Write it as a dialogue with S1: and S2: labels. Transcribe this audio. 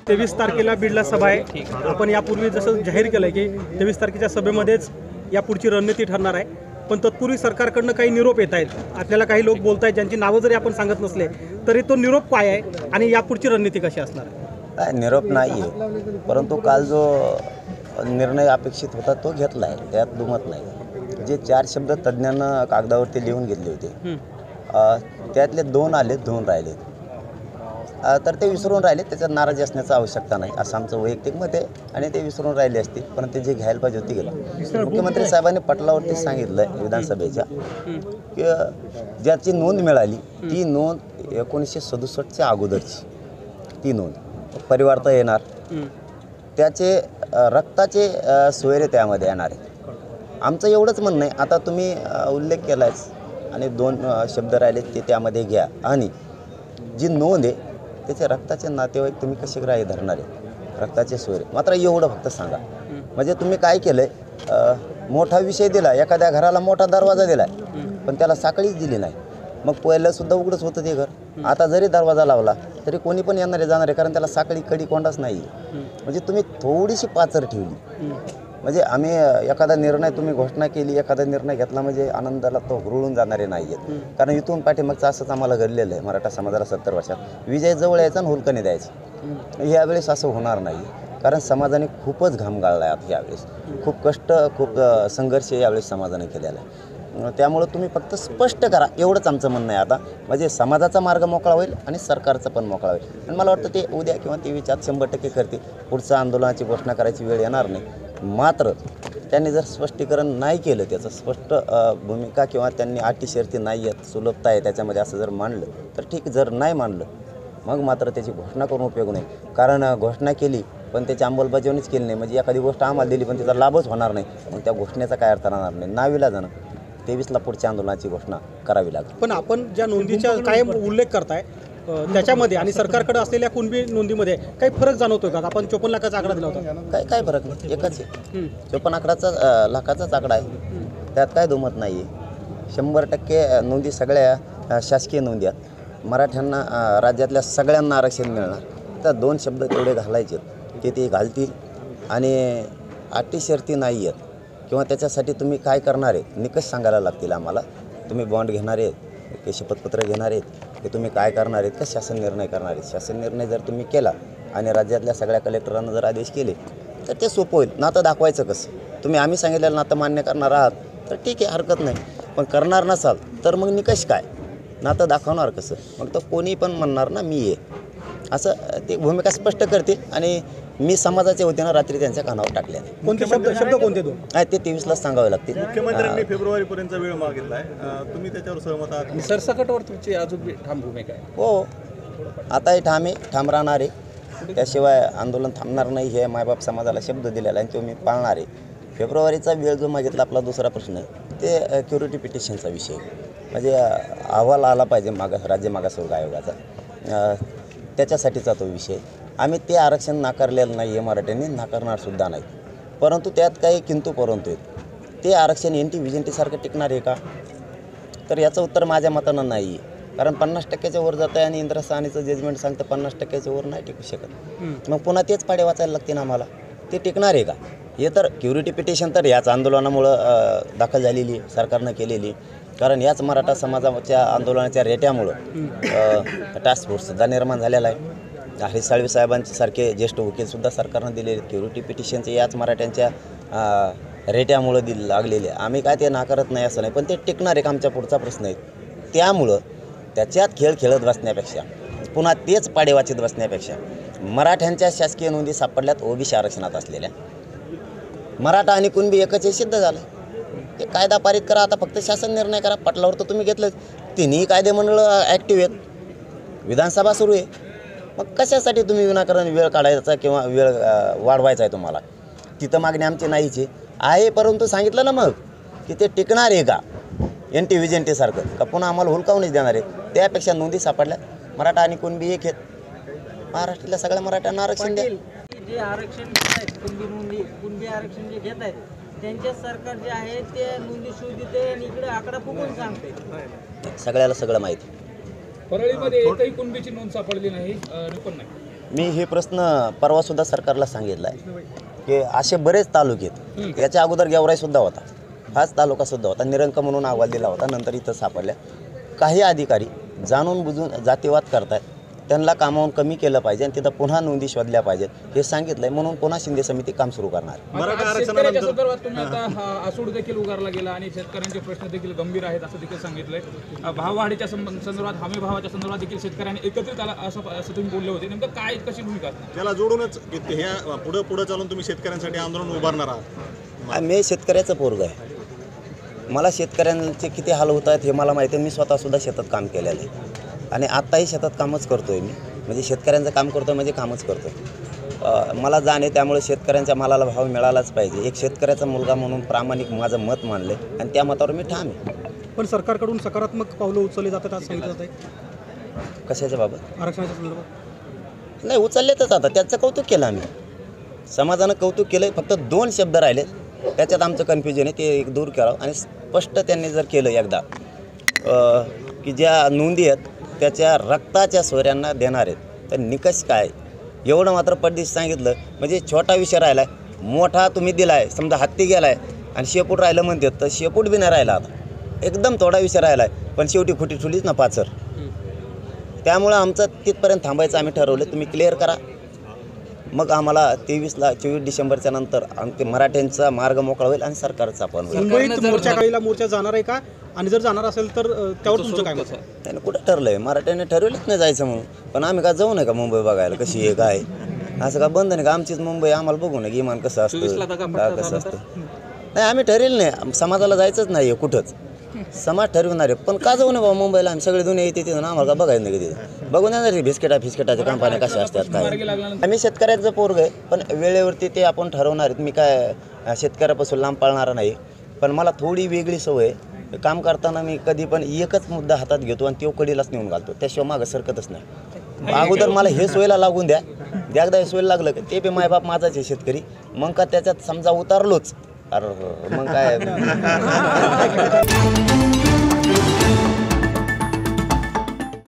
S1: 23 तारखेला बीडला सभा आहे। आपण यापूर्वी जसं जाहीर केलं की 23 तारखेच्या सभेमध्येच यापुढची रणनीती ठरणार आहे, पण तत्पूर्वी सरकारकडनं काही निरोप येत आहेत। आपल्याला काही लोक बोलत आहेत ज्यांची नावं जरी आपण सांगत नसले तरी तो निरोप काय आहे आणि यापुढची रणनीती कशी असणार आहे?
S2: निरोप नाही आहे, परंतु काल जो निर्णय अपेक्षित होता तो घेतला आहे, त्यात दुमत नाही। जे 4 शब्द तज्ज्ञांना कागदावरती लिहून घेतले होते त्यातले 2 आले, 2 राहिले, तर ते विसरून राहिले। त्याच्यात नाराजी असण्याची आवश्यकता नाही असं आमचं वैयक्तिक मत आहे आणि ते विसरून राहिले असतील, पण ते जे घ्यायला पाहिजे होते गेलं। मुख्यमंत्री साहेबांनी पटलावरती सांगितलं विधानसभेच्या की ज्याची नोंद मिळाली ती नोंद 1967च्या अगोदरची ती नोंद परिवारता येणार, त्याचे रक्ताचे सोयरे त्यामध्ये येणार आहे। आमचं एवढंच म्हणणं आहे। आता तुम्ही उल्लेख केलायच आणि 2 शब्द राहिले ते त्यामध्ये घ्या आणि जी नोंद आहे त्याचे रक्ताचे नातेवाईक तुम्ही कसे ग्राह्य धरणार आहे, रक्ताचे सोयरे मात्र एवढं फक्त सांगा। म्हणजे तुम्ही काय केलं आहे, मोठा विषय दिला, एखाद्या घराला मोठा दरवाजा दिला पण त्याला साखळीच दिली नाही, मग पहिल्यासुद्धा उघडंच होतं ते घर। आता जरी दरवाजा लावला तरी कोणी पण येणारे जाणारे, कारण त्याला साखळी कडी कोंडाच नाही। म्हणजे तुम्ही थोडीशी पाचर ठेवली। म्हणजे आम्ही एखादा निर्णय तुम्ही घोषणा केली, एखादा निर्णय घेतला म्हणजे आनंदाला तो हुरळून जाणारे नाही आहेत, कारण इथून पाठीमागचं असंच आम्हाला घडलेलं आहे। मराठा समाजाला 70 वर्षात विजय जवळ यायचा आणि हुलकणी द्यायचं, यावेळेस असं होणार नाही, कारण समाजाने खूपच घाम गाळला आहे। आता यावेळेस खूप कष्ट, खूप संघर्ष यावेळेस समाजाने केलेला आहे। त्यामुळं तुम्ही फक्त स्पष्ट करा, एवढंच आमचं म्हणणं आहे आता। म्हणजे समाजाचा मार्ग मोकळा होईल आणि सरकारचा पण मोकळा होईल, आणि मला वाटतं ते उद्या किंवा 23 100% करतील। पुढच्या आंदोलनाची घोषणा करायची वेळ येणार नाही, मात्र त्यांनी जर स्पष्टीकरण नाही केलं, त्याचं स्पष्ट भूमिका किंवा त्यांनी अटी शर्ती नाही आहेत, सुलभता आहे त्याच्यामध्ये असं जर मांडलं तर ठीक, जर नाही मांडलं मग मात्र त्याची घोषणा करून उपयोग नाही। कारण घोषणा केली पण त्याची अंमलबजावणीच केली नाही, म्हणजे एखादी गोष्ट आम्हाला दिली पण त्याचा लाभच होणार नाही, मग त्या घोषणेचा काय अर्थ राहणार नाही। नाविलाजानं 23ला पुढच्या आंदोलनाची घोषणा करावी लागेल।
S1: पण आपण ज्या नोंदीचा कायम उल्लेख करताय त्याच्यामध्ये आणि सरकारकडे असलेल्या कुणबी नोंदीमध्ये काही फरक जाणवतोय का? आपण 54 लाखाचा आकडा दिला होता,
S2: काय फरक नाही, एकच आहे। 54 लाखाचाच आकडा आहे, त्यात काय दुमत नाही आहे। 100% नोंदी सगळ्या शासकीय नोंदी आहेत। मराठ्यांना राज्यातल्या सगळ्यांना आरक्षण मिळणार, तर 2 शब्द तेवढे घालायचे ते घालतील, आणि अटी शर्ती नाही आहेत किंवा त्याच्यासाठी तुम्ही काय करणार आहे निकष सांगायला लागतील आम्हाला। तुम्ही बॉन्ड घेणार आहेत की शपथपत्र घेणार आहेत की तुम्ही काय करणार आहेत, का शासन निर्णय करणार आहेत? शासन निर्णय जर तुम्ही केला आणि राज्यातल्या सगळ्या कलेक्टरांना जर आदेश केले तर ते सोपं होईल। नातं दाखवायचं कसं? तुम्ही आम्ही सांगितलेलं नातं मान्य करणार आहात तर ठीक आहे, हरकत नाही, पण करणार नसाल तर मग निकष काय, नातं दाखवणार कसं? मग तर कोणी पण म्हणणार ना मी आहे, असं ते भूमिका स्पष्ट करतील। आणि मी समाजाचे होते ना, रात्री त्यांच्या कानावर टाकल्या।
S1: कोणते शब्द कोणते 2?
S2: ते 23लाच सांगावे लागतील।
S3: मुख्यमंत्र्यांनी फेब्रुवारीपर्यंत वेळ मागितला आहे, तुम्ही त्याच्यावर सहमत आहात?
S1: सरसकटवर तुमची अजून ठाम भूमिका आहे?
S2: हो, आताही ठाम राहणार आहे, त्याशिवाय आंदोलन थांबणार नाही, हे मायबाप समाजाला शब्द दिलेला आहे, तो मी पाळणार आहे। फेब्रुवारीचा वेळ जो मागितला आपला दुसरा प्रश्न ते क्युरिटी पिटिशनचा विषय, म्हणजे अहवाल आला पाहिजे राज्य मागासवर्ग आयोगाचा, त्याच्यासाठीचा तो विषय। आम्ही ते आरक्षण नाकारलेलं नाही आहे, मराठ्यांनी नाकारणारसुद्धा नाही, परंतु त्यात काही किंतु परंतु आहेत। ते आरक्षण NT-VGNT सारखं टिकणार आहे का? तर याचं उत्तर माझ्या मतानं नाही आहे, कारण 50%च्या वर जातं आहे आणि इंद्रसानीचं जजमेंट सांगतं 50%च्या वर नाही टिकू शकत, मग पुन्हा तेच पाडे वाचायला लागतील आम्हाला, ते टिकणार आहे का? हे तर क्युरिटी पिटिशन तर याच आंदोलनामुळं दाखल झालेली, सरकारनं केलेली, कारण याच मराठा समाजाच्या आंदोलनाच्या रेट्यामुळं टास्क फोर्ससुद्धा निर्माण झालेला आहे। हरीश साळवे साहेबांचे सारखे ज्येष्ठ वकीलसुद्धा सरकारनं दिलेले क्युरिटी पिटिशनचे याच मराठ्यांच्या रेट्यामुळं लागलेले। आम्ही काय ते नाकारत नाही असं नाही, पण ते टिकणार आहे का आमच्या पुढचा प्रश्न आहे। त्यामुळं त्याच्यात खेळ खेळत बसण्यापेक्षा, पुन्हा तेच पाडे वाचित बसण्यापेक्षा, मराठ्यांच्या शासकीय नोंदी सापडल्यात OBC आरक्षणात असलेल्या, मराठा आणि कुणबी एकच हे सिद्ध झालं। ते कायदा पारित करा, आता फक्त शासन निर्णय करा। पटलावर तर तुम्ही घेतलं, तिन्ही कायदेमंडळ ॲक्टिव्ह आहेत, विधानसभा सुरू आहे, मग कशासाठी तुम्ही विनाकारण वेळ काढायचा किंवा वेळ वाढवायचा आहे तुम्हाला? तिथं मागणी आमची नाहीच आहे, परंतु सांगितलं ना मग की ते टिकणार आहे का NT-VGNT सारखं, का पुन्हा आम्हाला हुलकावूनच देणार आहे? त्यापेक्षा नोंदी सापडल्या, मराठा आणि कुणबी एक आहेत, महाराष्ट्रातल्या सगळ्या मराठ्यांना आरक्षण द्या।
S4: जे आरक्षण घेत आहेत, कुणबी आरक्षण जे घेत आहेत त्यांच्या सरकार जे आहे ते नोंदी शोधते आणि इकडे आकडा फुकून सांगते,
S2: सगळ्याला सगळं माहिती।
S5: परळीमध्ये एकही कुणबीची नोंद सापडली नाही, पण नाही।
S2: मी हे प्रश्न परवासुद्धा सरकारला सांगितला आहे की असे बरेच तालुके आहेत. याच्या अगोदर गेवराईसुद्धा होता, हाच तालुकासुद्धा होता, निरंक म्हणून अहवाल दिला होता, नंतर इथं सापडल्या. काही अधिकारी जाणून बुजून जातीवाद करतात, त्यांना कामावून कमी केलं पाहिजे आणि तिथं पुन्हा नोंदी शोधल्या पाहिजेत हे सांगितलंय. म्हणून पुन्हा शिंदे समिती काम सुरू करणार.
S3: मराठा
S5: शेतकऱ्याच्या
S3: आरक्षणानंतर
S5: संदर्भात तुम्ही आता आसूड देखील उगारला गेला आणि शेतकऱ्यांचे प्रश्न देखील गंभीर आहेत असं देखील सांगितलंय. भाववाढीच्या संदर्भात, हमी भावाच्या संदर्भात देखील शेतकऱ्यांनी एकत्रित आला असं तुम्ही बोलले होते. नेमकं काय कशी भूमिका असणार?
S3: त्याला जोडूनच ह्या पुढे चालून तुम्ही शेतकऱ्यांसाठी आंदोलन उभारणार आहात.
S2: मी शेतकऱ्याचं पोरग आहे, मला शेतकऱ्यांचे किती हाल होत आहेत हे मला माहिती आहे. मी स्वतःसुद्धा शेतात काम केलेलं आहे आणि आत्ताही शेतात कामच करतो आहे. मी म्हणजे शेतकऱ्यांचं काम करतो म्हणजे कामच करतो आहे. मला जाणे त्यामुळे शेतकऱ्यांच्या मालाला भाव मिळालाच पाहिजे. एक शेतकऱ्याचा मुलगा म्हणून प्रामाणिक माझं मत मानले आणि त्या मतावर मी ठाम आहे.
S1: पण सरकारकडून सकारात्मक पावलं उचलली जातात असं सांगितलं जात आहे
S2: कशाच्या बाबत?
S1: आरक्षणाच्या संदर्भात.
S2: नाही, उचललेतच आता, त्याचं कौतुक केलं आम्ही, समाजानं कौतुक केलं. फक्त 2 शब्द राहिले त्याच्यात आमचं कन्फ्युजन आहे, ते एक दूर करावं आणि स्पष्ट त्यांनी जर केलं एकदा की ज्या नोंदी आहेत त्याच्या रक्ताच्या सोयऱ्यांना देणार आहेत तर निकष काय, एवढं मात्र पडदिशी सांगितलं. म्हणजे छोटा विषय राहिला आहे, मोठा तुम्ही दिला आहे. समजा हत्ती गेला आहे आणि शेपूट राहिलं म्हणतात तर शेपूट बी नाही राहिला. आता एकदम थोडा विषय राहिला आहे, पण शेवटी खुटी ठुलीच ना पाचर. त्यामुळं आमचं तिथपर्यंत थांबायचं आम्ही ठरवलं. तुम्ही क्लिअर करा, मग आम्हाला 23 डिसेंबरच्या नंतर आमचे मराठ्यांचा मार्ग मोकळा होईल आणि सरकारचा पण होईल.
S1: मुंबईत मोर्चा जाणार आहे का, आणि जर जाणार असेल तर त्यावर तुमचं काय मत आहे?
S2: त्याने कुठं ठरलं आहे, मराठ्याने ठरवलंच नाही जायचं म्हणून. पण आम्ही का जाऊ नये का मुंबई बघायला कशी आहे काय, असं का बंद नाही का? आमचीच मुंबई, आम्हाला बघू नये की इमान कसं असतं का कसं असतं. नाही, आम्ही ठरवलं नाही, समाजाला जायचंच नाही आहे कुठंच. समाज ठरवणार आहे, पण का जाऊ नये बाबा मुंबईला? आम्ही सगळे दुनिया येते तिथं, आम्हाला का बघायचं नाही किती बघून येणार रे फिस्केटाच्या कंपन्या कशा असतात काय. आम्ही शेतकऱ्यांचं पोरग आहे, पण वेळेवरती ते आपण ठरवणार आहेत. मी काय शेतकऱ्यापासून लांब पाळणारा नाही, पण मला थोडी वेगळी सवय आहे. काम करताना मी कधी पण एकच मुद्दा हातात घेतो आणि तो कडीलाच नेऊन घालतो, त्याशिवाय मागं सरकतच नाही. अगोदर मला हे सोयला लागून द्या, एकदा हे सोयला लागलं की ते बी मायबाप माझाच आहे शेतकरी. मग का त्याच्यात समजा उतारलोच, अरे मग काय